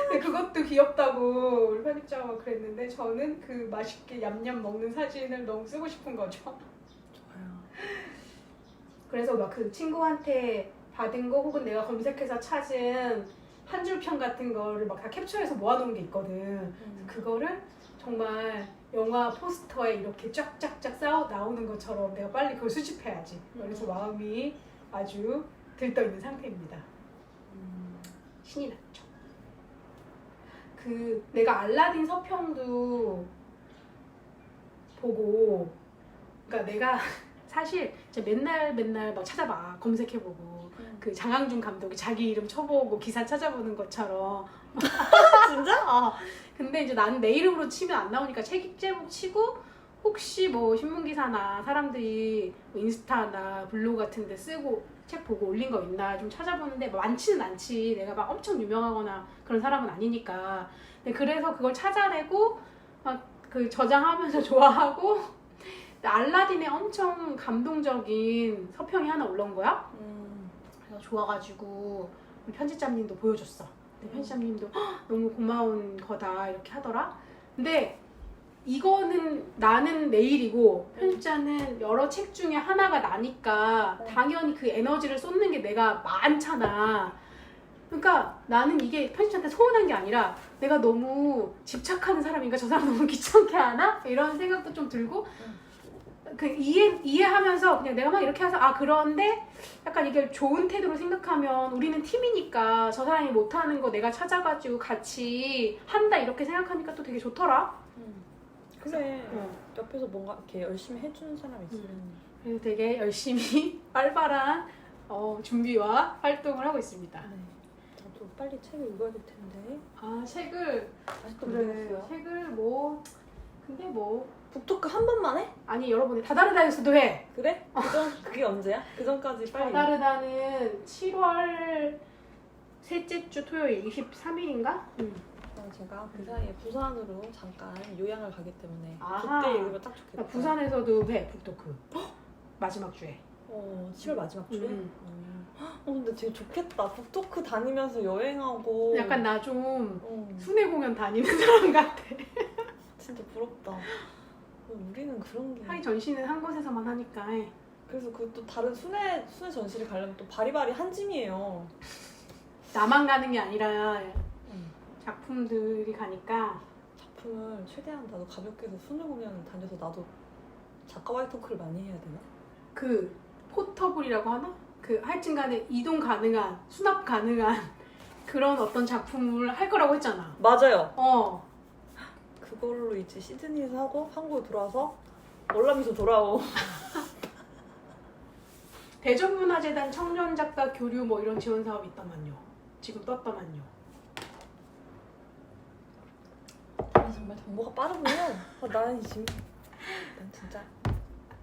근데 그것도 귀엽다고 우리 편집자가 그랬는데 저는 그 맛있게 얌얌 먹는 사진을 너무 쓰고 싶은 거죠. 좋아요. 그래서 막 그 친구한테 받은 거 혹은 내가 검색해서 찾은 한 줄 평 같은 거를 막 다 캡처해서 모아놓은 게 있거든. 그거를 정말 영화 포스터에 이렇게 쫙쫙쫙 쌓아 나오는 것처럼 내가 빨리 그걸 수집해야지. 그래서 마음이 아주 들떠있는 상태입니다. 신이 났죠. 내가 알라딘 서평도 보고 그러니까 내가 사실 맨날 막 찾아봐. 검색해보고 그 장항준 감독이 자기 이름 쳐보고 기사 찾아보는 것처럼 진짜? 근데 이제 나는 내 이름으로 치면 안 나오니까 책 제목 치고 혹시 뭐 신문기사나 사람들이 뭐 인스타나 블로그 같은 데 쓰고 책 보고 올린 거 있나 좀 찾아보는데 뭐 많지는 않지. 내가 막 엄청 유명하거나 그런 사람은 아니니까. 근데 그래서 그걸 찾아내고 막 그 저장하면서 좋아하고 알라딘에 엄청 감동적인 서평이 하나 올라온 거야. 그래서 좋아가지고 편집자님도 보여줬어. 근데 편집자님도 "헉, 너무 고마운 거다 이렇게 하더라. 근데 이거는 나는 내일이고 편집자는 여러 책 중에 하나가 나니까 당연히 그 에너지를 쏟는 게 내가 많잖아. 그러니까 나는 이게 편집자한테 서운한 게 아니라 내가 너무 집착하는 사람인가, 저 사람 너무 귀찮게 하나? 이런 생각도 좀 들고 그 이해하면서 그냥 내가 막 이렇게 해서 그런데 약간 이게 좋은 태도로 생각하면 우리는 팀이니까 저 사람이 못하는 거 내가 찾아가지고 같이 한다 이렇게 생각하니까 또 되게 좋더라. 그래. 옆에서 뭔가 이렇게 열심히 해주는 사람이 있으면. 그래서 되게 열심히 활발한 준비와 활동을 하고 있습니다. 네. 저도 빨리 책을 읽어야 될 텐데. 책을 아직도 못 읽었어요. 책을 근데 북토크 한 번만 해? 아니 여러 번 다다르다에서도 해. 그래? 그게 언제야? 그 전까지 빨리. 다다르다는 7월 셋째 주 토요일 23일인가? 제가 그 사이에 부산으로 잠깐 요양을 가기 때문에 아하. 그때 읽으면 딱 좋겠다. 나 부산에서도 해 북토크. 마지막 주에. 7월 마지막 주에? 근데 되게 좋겠다. 북토크 다니면서 여행하고. 약간 나 좀 순회 공연 다니는 사람 같아. 진짜 부럽다. 우리는 그런 게. 하이 전시는 한 곳에서만 하니까. 그래서 그 또 다른 순회 전시를 가려면 또 바리바리 한 짐이에요. 나만 가는 게 아니라 작품들이 가니까. 작품을 최대한 나도 가볍게 해서 순회 공연을 다녀서 나도 작가와의 토크를 많이 해야 되나? 그 포터블이라고 하나? 그 하여튼간에 이동 가능한, 수납 가능한 그런 어떤 작품을 할 거라고 했잖아. 맞아요. 그걸로 이제 시드니에서 하고 한국에 돌아와서 월남에서 돌아오. 대전문화재단 청년작가 교류 뭐 이런 지원 사업이 있더만요. 지금 떴더만요. 정말 정보가 빠르군요. 나는 지금 난 진짜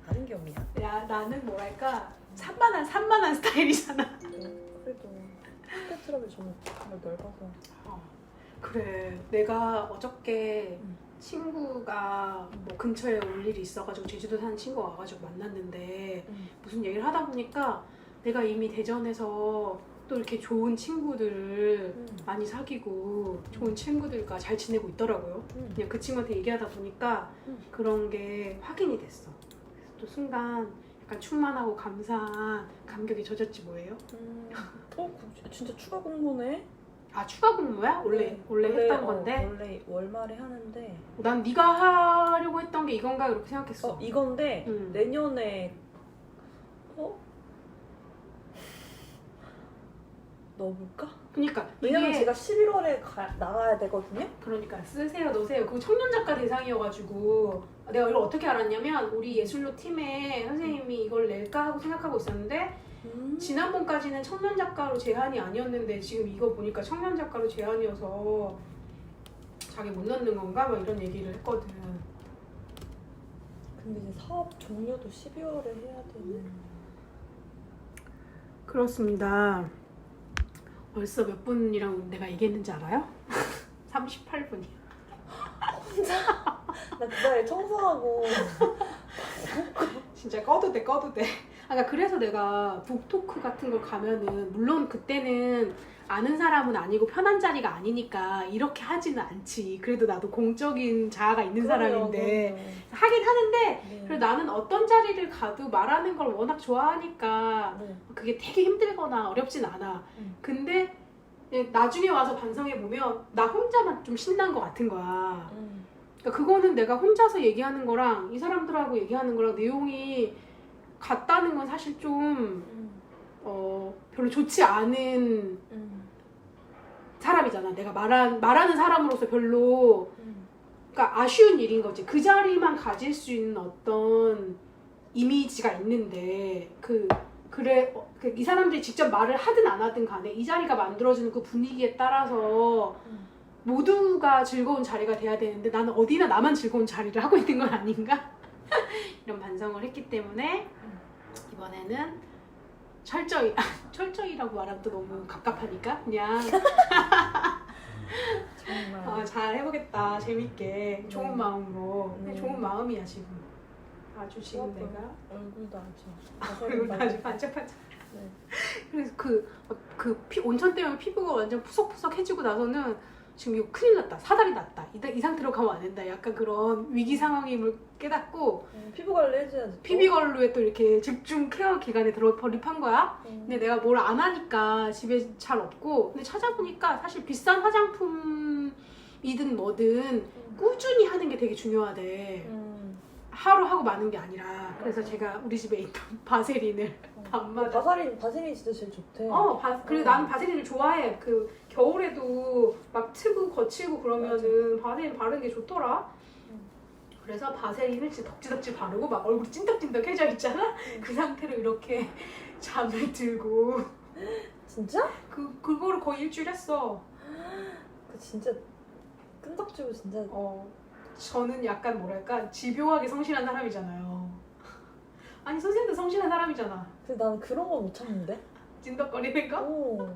아는 게 없냐. 야 나는 뭐랄까 산만한 스타일이잖아. 그래도 스펙트럼이 정말 넓어서. 그래 내가 어저께 친구가 뭐 근처에 올 일이 있어가지고 제주도 사는 친구가 와가지고 만났는데 무슨 얘기를 하다 보니까 내가 이미 대전에서 또 이렇게 좋은 친구들을 많이 사귀고 좋은 친구들과 잘 지내고 있더라고요. 그냥 그 친구한테 얘기하다 보니까 그런 게 확인이 됐어. 그래서 또 순간 약간 충만하고 감사한 감격이 젖었지 뭐예요. 진짜 추가 공모네. 추가 근무야? 원래 했던 건데? 원래 월말에 하는데 난 네가 하려고 했던 게 이건가 이렇게 생각했어. 이건데 내년에 넣어볼까? 그러니까 왜냐면 이게 제가 11월에 나가야 되거든요. 그러니까 쓰세요 넣으세요. 그거 청년작가 대상이어가지고 내가 이걸 어떻게 알았냐면 우리 예술로 팀에 선생님이 이걸 낼까 하고 생각하고 있었는데 지난번까지는 청년작가로 제한이 아니었는데 지금 이거 보니까 청년작가로 제한이어서 자기 못 넣는 건가? 막 이런 얘기를 했거든. 근데 이제 사업 종료도 12월에 해야 되는. 그렇습니다. 벌써 몇 분이랑 내가 얘기했는지 알아요? 38분이야. 나 그날에 청소하고 진짜 꺼도 돼. 그래서 내가 북토크 같은 걸 가면은 물론 그때는 아는 사람은 아니고 편한 자리가 아니니까 이렇게 하지는 않지. 그래도 나도 공적인 자아가 있는 사람인데 하긴 하는데 그래도 나는 어떤 자리를 가도 말하는 걸 워낙 좋아하니까 그게 되게 힘들거나 어렵진 않아. 근데 나중에 와서 반성해보면 나 혼자만 좀 신난 것 같은 거야. 그러니까 그거는 내가 혼자서 얘기하는 거랑 이 사람들하고 얘기하는 거랑 내용이 같다는 건 사실 좀 별로 좋지 않은 사람이잖아. 내가 말하는 사람으로서 별로 그러니까 아쉬운 일인 거지. 그 자리만 가질 수 있는 어떤 이미지가 있는데 이 사람들이 직접 말을 하든 안 하든 간에 이 자리가 만들어주는 그 분위기에 따라서 모두가 즐거운 자리가 돼야 되는데 나는 어디나 나만 즐거운 자리를 하고 있는 건 아닌가? 이런 반성을 했기 때문에 이번에는 철저히라고 말하면 또 너무 갑갑하니까 그냥 정말. 잘 해보겠다 재밌게 좋은 네. 마음으로 네. 좋은 마음이야 지금 아주 지금 그렇군. 내가 얼굴도 아주. 그리고 아주 반짝반짝 네. 그래서 온천 때문에 피부가 완전 푸석푸석해지고 나서는 지금 이거 큰일 났다 사달이 났다 이 상태로 가면 안 된다 약간 그런 위기 상황임을 깨닫고 피부 관리 해줘야지. 피비걸로에 또 이렇게 집중 케어 기간에 돌입한 거야. 근데 내가 뭘 안 하니까 집에 잘 없고 근데 찾아보니까 사실 비싼 화장품이든 뭐든 꾸준히 하는 게 되게 중요하대. 하루 하고 마는 게 아니라 그래서 제가 우리 집에 있던 바세린을 밤마다 바세린 진짜 제일 좋대. 그리고 나는 바세린을 좋아해. 그 겨울에도 막 트고 거칠고 그러면은 바세린 바르는 게 좋더라. 그래서 바세린을 진짜 덕지덕지 바르고 막 얼굴이 찐덕찐덕해져 있잖아. 그 상태로 이렇게 잠을 들고 진짜? 그거를 거의 일주일 했어. 그 진짜 끈덕지고 진짜. 저는 약간 뭐랄까 집요하게 성실한 사람이잖아요. 아니 선생님도 성실한 사람이잖아. 근데 나는 그런 거 못 참는데? 찐덕거리는 거? 오.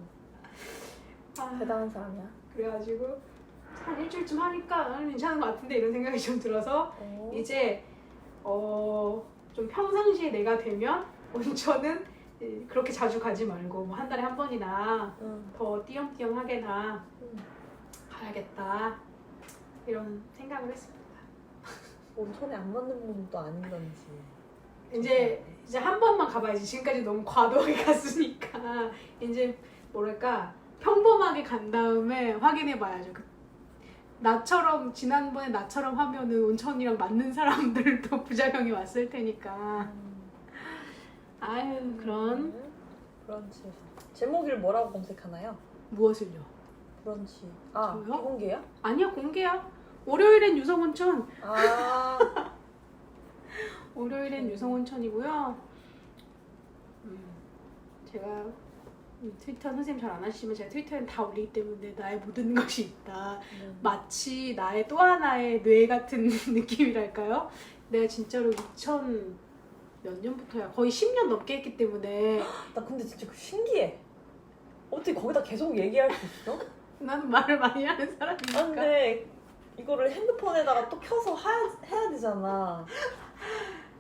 대단한 사람이야. 그래가지고 한 일주일쯤 하니까 괜찮은 것 같은데 이런 생각이 좀 들어서 이제 좀 평상시에 내가 되면 온천은 그렇게 자주 가지 말고 뭐 한 달에 한 번이나 더 띄엄띄엄하게나 가야겠다 이런 생각을 했습니다. 온천에 안 맞는 분도 아닌 건지. 이제 한 번만 가봐야지. 지금까지 너무 과도하게 갔으니까 이제 뭐랄까 평범하게 간 다음에 확인해봐야죠. 나처럼 지난번에 나처럼 하면은 온천이랑 맞는 사람들도 부작용이 왔을 테니까. 아유 그런 브런치에서 제목을 뭐라고 검색하나요? 무엇을요? 브런치. 저요? 비공개야? 아니야 공개야. 월요일엔 유성온천. 월요일엔 유성온천이고요. 제가 트위터 선생님 잘 안 하시지만 제가 트위터엔 다 올리기 때문에 나의 모든 것이 있다. 마치 나의 또 하나의 뇌 같은 느낌이랄까요? 내가 진짜로 2000 몇 년부터야 거의 10년 넘게 했기 때문에 나 근데 진짜 신기해. 어떻게 거기다 계속 얘기할 수 있어? 나는 말을 많이 하는 사람이니까. 근데 이거를 핸드폰에다가 또 켜서 해야 되잖아.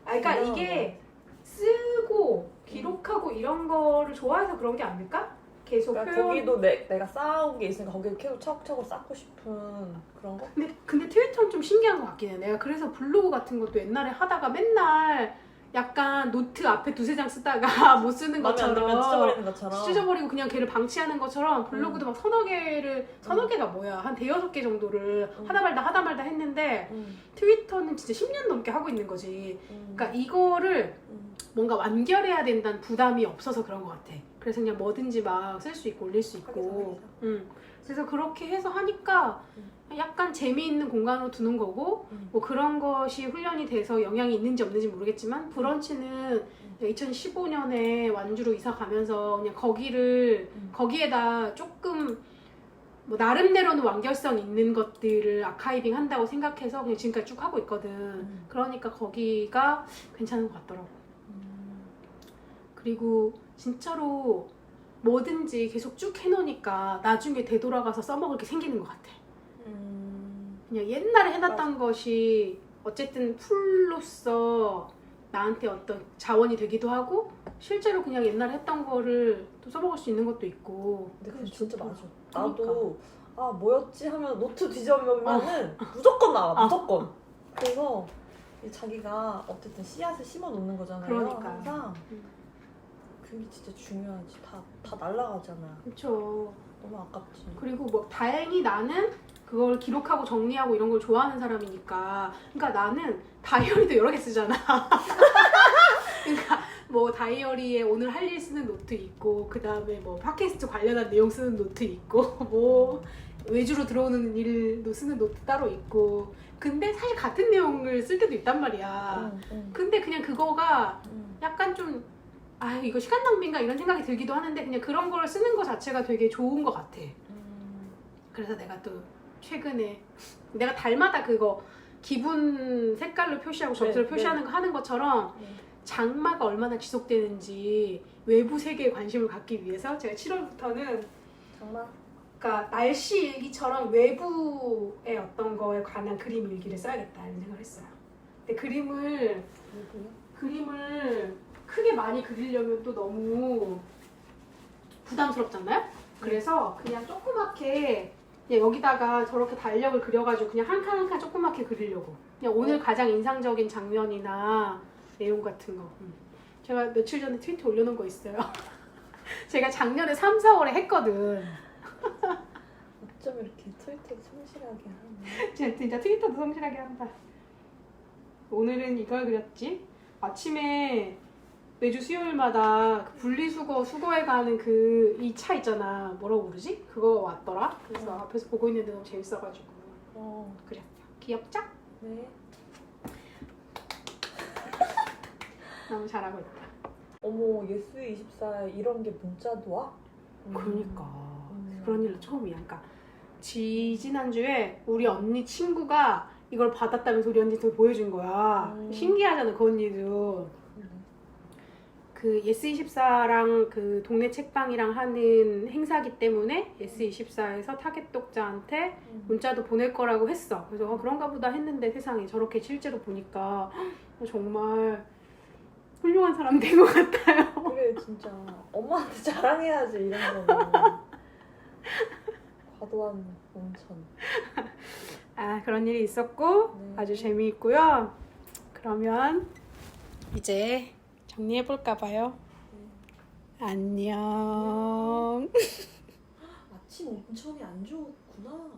그러니까 이게 쓰고 기록하고 이런 거를 좋아해서 그런 게 아닐까? 계속 그러니까 표현. 거기도 내가 쌓아온 게 있으니까 거기를 계속 차곡차곡 쌓고 싶은 그런 거? 근데 트위터는 좀 신기한 것 같긴 해. 내가 그래서 블로그 같은 것도 옛날에 하다가 맨날 약간 노트 앞에 두세 장 쓰다가 못 쓰는 것처럼 찢어버리는 것처럼 찢어버리고 그냥 걔를 방치하는 것처럼 블로그도 막 서너 개가 뭐야 한 대여섯 개 정도를 하다 말다 했는데 트위터는 진짜 10년 넘게 하고 있는 거지. 그러니까 이거를 뭔가 완결해야 된다는 부담이 없어서 그런 것 같아. 그래서 그냥 뭐든지 막 쓸 수 있고 올릴 수 있고. 그래서 그렇게 해서 하니까 약간 재미있는 공간으로 두는 거고 뭐 그런 것이 훈련이 돼서 영향이 있는지 없는지 모르겠지만 브런치는 2015년에 완주로 이사 가면서 그냥 거기에다 조금 뭐 나름대로는 완결성 있는 것들을 아카이빙 한다고 생각해서 그냥 지금까지 쭉 하고 있거든. 그러니까 거기가 괜찮은 것 같더라고. 그리고 진짜로 뭐든지 계속 쭉 해놓으니까 나중에 되돌아가서 써먹을 게 생기는 것 같아. 그냥 옛날에 해놨던 것이 어쨌든 풀로서 나한테 어떤 자원이 되기도 하고 실제로 그냥 옛날에 했던 거를 또 써먹을 수 있는 것도 있고. 근데 그건 진짜 맞아. 그러니까. 나도 뭐였지 하면 노트 뒤져보면은 무조건 나와. 무조건. 그래서 자기가 어쨌든 씨앗을 심어 놓는 거잖아요. 그러니까. 항상. 그게 진짜 중요하지. 다 날아가잖아. 그렇죠. 너무 아깝지. 그리고 뭐 다행히 나는 그걸 기록하고 정리하고 이런 걸 좋아하는 사람이니까. 그러니까 나는 다이어리도 여러 개 쓰잖아. 그러니까 뭐 다이어리에 오늘 할 일 쓰는 노트 있고 그 다음에 뭐 팟캐스트 관련한 내용 쓰는 노트 있고 뭐 외주로 들어오는 일도 쓰는 노트 따로 있고. 근데 사실 같은 내용을 쓸 때도 있단 말이야. 근데 그냥 그거가 약간 좀 이거 시간 낭비인가 이런 생각이 들기도 하는데 그냥 그런 걸 쓰는 거 자체가 되게 좋은 것 같아. 그래서 내가 또 최근에 내가 달마다 그거 기분 색깔로 표시하고 접수를 표시하는 거 하는 것처럼 장마가 얼마나 지속되는지 외부 세계에 관심을 갖기 위해서 제가 7월부터는 장마. 그러니까 날씨 일기처럼 외부의 어떤 거에 관한 그림 일기를 써야겠다 이런 생각을 했어요. 근데 그림을 크게 많이 그리려면 또 너무 부담스럽잖아요? 그래서 그냥 조그맣게 그냥 여기다가 저렇게 달력을 그려가지고 그냥 한 칸 한 칸 조그맣게 그리려고. 그냥 오늘 가장 인상적인 장면이나 내용 같은 거. 제가 며칠 전에 트위터 올려놓은 거 있어요. 제가 작년에 3, 4월에 했거든. 어쩜 이렇게 트위터도 성실하게 하네. 진짜 트위터도 성실하게 한다. 오늘은 이걸 그렸지. 아침에 매주 수요일마다 그 분리수거 수거해 가는 그 이 차 있잖아. 뭐라고 부르지? 그거 왔더라. 그래서 앞에서 보고 있는데 너무 재밌어가지고 그렸어요. 귀엽죠? 네. 너무 잘하고 있다. 어머, 예스24 이런 게 문자도 와? 그러니까 그런 일도 처음이야. 그러니까 지난주에 우리 언니 친구가 이걸 받았다면서 우리 언니한테 보여준 거야. 신기하잖아 그 언니도. 그 예스24랑 그 동네 책방이랑 하는 행사기 때문에 예스24에서 타겟 독자한테 문자도 보낼 거라고 했어. 그래서 그런가 보다 했는데 세상에 저렇게 실제로 보니까 정말 훌륭한 사람 된 것 같아요. 그래, 진짜 엄마한테 자랑해야지 이런 거는. 과도한 온천. 아, 그런 일이 있었고 네. 아주 재미있고요. 그러면 이제 정리해볼까 봐요. 안녕. 아침 온천이 안 좋구나.